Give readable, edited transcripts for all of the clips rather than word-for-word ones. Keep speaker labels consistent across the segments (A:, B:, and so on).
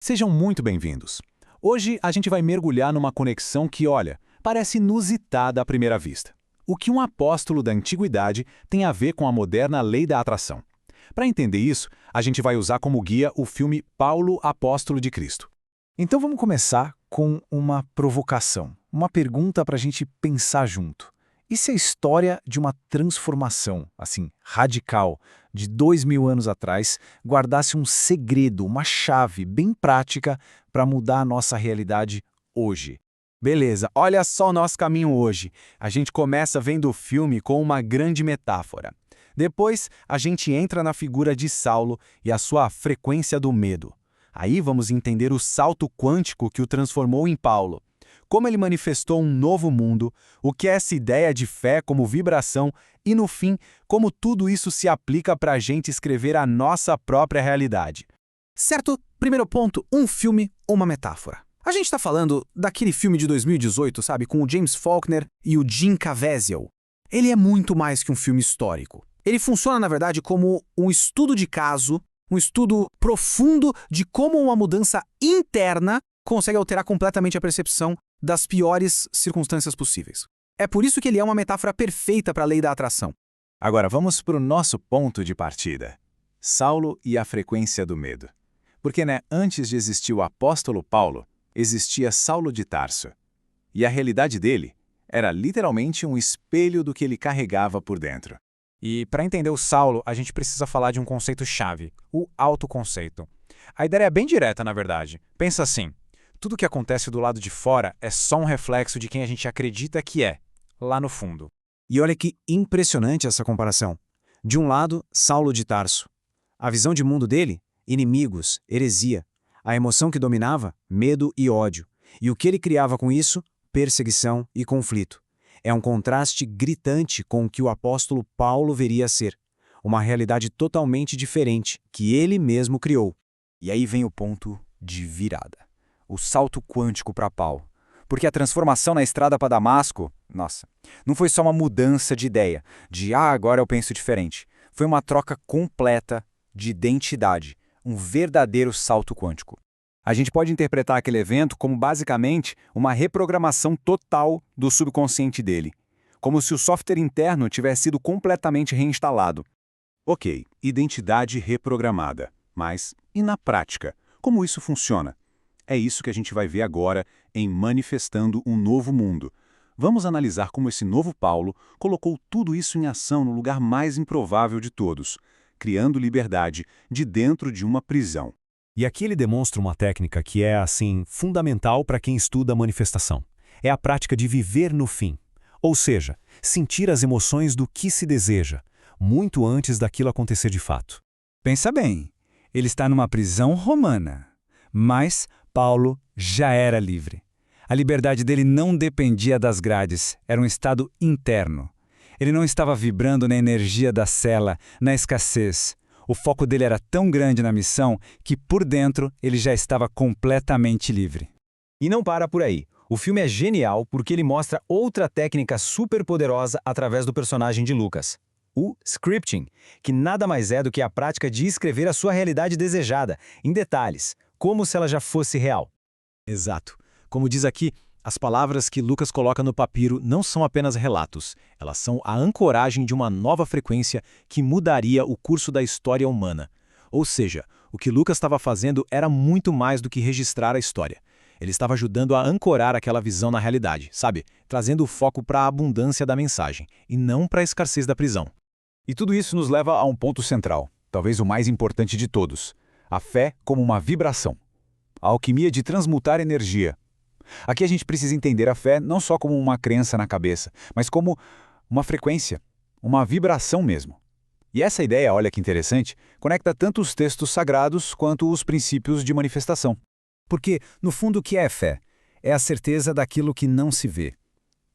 A: Sejam muito bem-vindos. Hoje a gente vai mergulhar numa conexão que, olha, parece inusitada à primeira vista. O que um apóstolo da antiguidade tem a ver com a moderna lei da atração? Para entender isso, a gente vai usar como guia o filme Paulo, Apóstolo de Cristo.
B: Então vamos começar com uma provocação, uma pergunta para a gente pensar junto. E se a história de uma transformação, assim, radical, de 2000 anos atrás, guardasse um segredo, uma chave bem prática para mudar a nossa realidade hoje?
C: Beleza, olha só o nosso caminho hoje. A gente começa vendo o filme com uma grande metáfora. Depois, a gente entra na figura de Saulo e a sua frequência do medo. Aí vamos entender o salto quântico que o transformou em Paulo. Como ele manifestou um novo mundo, o que é essa ideia de fé como vibração e, no fim, como tudo isso se aplica para a gente escrever a nossa própria realidade.
D: Certo? Primeiro ponto, um filme, uma metáfora. A gente está falando daquele filme de 2018, sabe, com o James Faulkner e o Jim Caviezel. Ele é muito mais que um filme histórico. Ele funciona, na verdade, como um estudo de caso, um estudo profundo de como uma mudança interna consegue alterar completamente a percepção das piores circunstâncias possíveis. É por isso que ele é uma metáfora perfeita para a lei da atração.
A: Agora vamos para o nosso ponto de partida. Saulo e a frequência do medo. Porque, antes de existir o apóstolo Paulo, existia Saulo de Tarso. E a realidade dele era literalmente um espelho do que ele carregava por dentro.
E: E para entender o Saulo, a gente precisa falar de um conceito-chave, o autoconceito. A ideia é bem direta, na verdade. Pensa assim, tudo que acontece do lado de fora é só um reflexo de quem a gente acredita que é, lá no fundo.
B: E olha que impressionante essa comparação. De um lado, Saulo de Tarso. A visão de mundo dele? Inimigos, heresia. A emoção que dominava? Medo e ódio. E o que ele criava com isso? Perseguição e conflito. É um contraste gritante com o que o apóstolo Paulo veria a ser. Uma realidade totalmente diferente, que ele mesmo criou.
C: E aí vem o ponto de virada. O salto quântico para Paulo. Porque a transformação na estrada para Damasco, não foi só uma mudança de ideia, de agora eu penso diferente. Foi uma troca completa de identidade, um verdadeiro salto quântico. A gente pode interpretar aquele evento como basicamente uma reprogramação total do subconsciente dele, como se o software interno tivesse sido completamente reinstalado.
A: Ok, identidade reprogramada. Mas, e na prática? Como isso funciona? É isso que a gente vai ver agora em Manifestando um Novo Mundo. Vamos analisar como esse novo Paulo colocou tudo isso em ação no lugar mais improvável de todos, criando liberdade de dentro de uma prisão.
F: E aqui ele demonstra uma técnica que é, fundamental para quem estuda a manifestação. É a prática de viver no fim. Ou seja, sentir as emoções do que se deseja, muito antes daquilo acontecer de fato.
C: Pensa bem, ele está numa prisão romana, mas Paulo já era livre. A liberdade dele não dependia das grades, era um estado interno. Ele não estava vibrando na energia da cela, na escassez. O foco dele era tão grande na missão que, por dentro, ele já estava completamente livre.
G: E não para por aí. O filme é genial porque ele mostra outra técnica super poderosa através do personagem de Lucas. O scripting, que nada mais é do que a prática de escrever a sua realidade desejada, em detalhes, como se ela já fosse real.
A: Exato. Como diz aqui, as palavras que Lucas coloca no papiro não são apenas relatos, elas são a ancoragem de uma nova frequência que mudaria o curso da história humana. Ou seja, o que Lucas estava fazendo era muito mais do que registrar a história. Ele estava ajudando a ancorar aquela visão na realidade, sabe? Trazendo o foco para a abundância da mensagem, e não para a escassez da prisão.
H: E tudo isso nos leva a um ponto central, talvez o mais importante de todos: a fé como uma vibração. A alquimia de transmutar energia. Aqui a gente precisa entender a fé não só como uma crença na cabeça, mas como uma frequência, uma vibração mesmo. E essa ideia, olha que interessante, conecta tanto os textos sagrados quanto os princípios de manifestação.
B: Porque, no fundo, o que é fé? É a certeza daquilo que não se vê.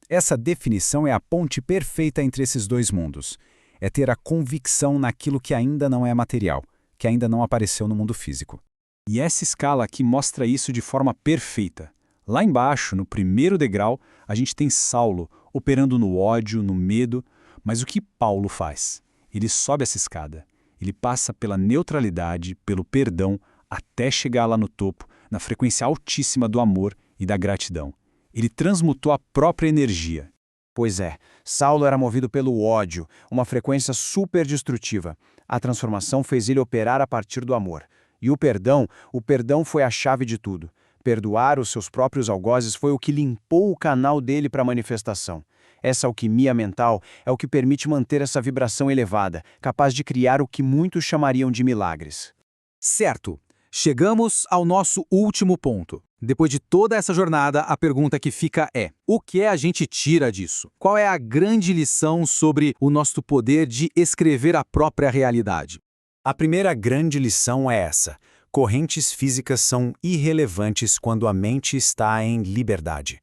B: Essa definição é a ponte perfeita entre esses dois mundos. É ter a convicção naquilo que ainda não é material, que ainda não apareceu no mundo físico.
H: E essa escala aqui mostra isso de forma perfeita. Lá embaixo, no primeiro degrau, a gente tem Saulo operando no ódio, no medo, mas o que Paulo faz? Ele sobe essa escada, ele passa pela neutralidade, pelo perdão, até chegar lá no topo, na frequência altíssima do amor e da gratidão. Ele transmutou a própria energia.
B: Pois é, Saulo era movido pelo ódio, uma frequência superdestrutiva. A transformação fez ele operar a partir do amor. E o perdão foi a chave de tudo. Perdoar os seus próprios algozes foi o que limpou o canal dele para a manifestação. Essa alquimia mental é o que permite manter essa vibração elevada, capaz de criar o que muitos chamariam de milagres.
D: Certo. Chegamos ao nosso último ponto. Depois de toda essa jornada, a pergunta que fica é: o que a gente tira disso? Qual é a grande lição sobre o nosso poder de escrever a própria realidade?
B: A primeira grande lição é essa: correntes físicas são irrelevantes quando a mente está em liberdade.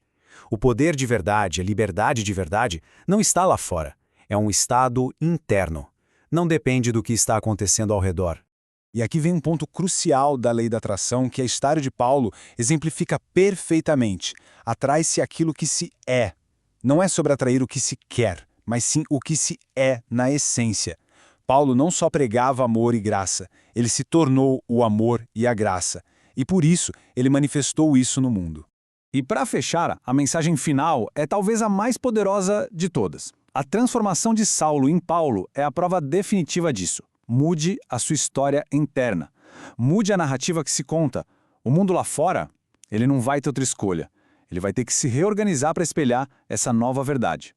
B: O poder de verdade, a liberdade de verdade, não está lá fora. É um estado interno. Não depende do que está acontecendo ao redor.
H: E aqui vem um ponto crucial da lei da atração que a história de Paulo exemplifica perfeitamente. Atrai-se aquilo que se é. Não é sobre atrair o que se quer, mas sim o que se é na essência. Paulo não só pregava amor e graça, ele se tornou o amor e a graça. E por isso, ele manifestou isso no mundo.
D: E para fechar, a mensagem final é talvez a mais poderosa de todas. A transformação de Saulo em Paulo é a prova definitiva disso. Mude a sua história interna. Mude a narrativa que se conta. O mundo lá fora, ele não vai ter outra escolha. Ele vai ter que se reorganizar para espelhar essa nova verdade.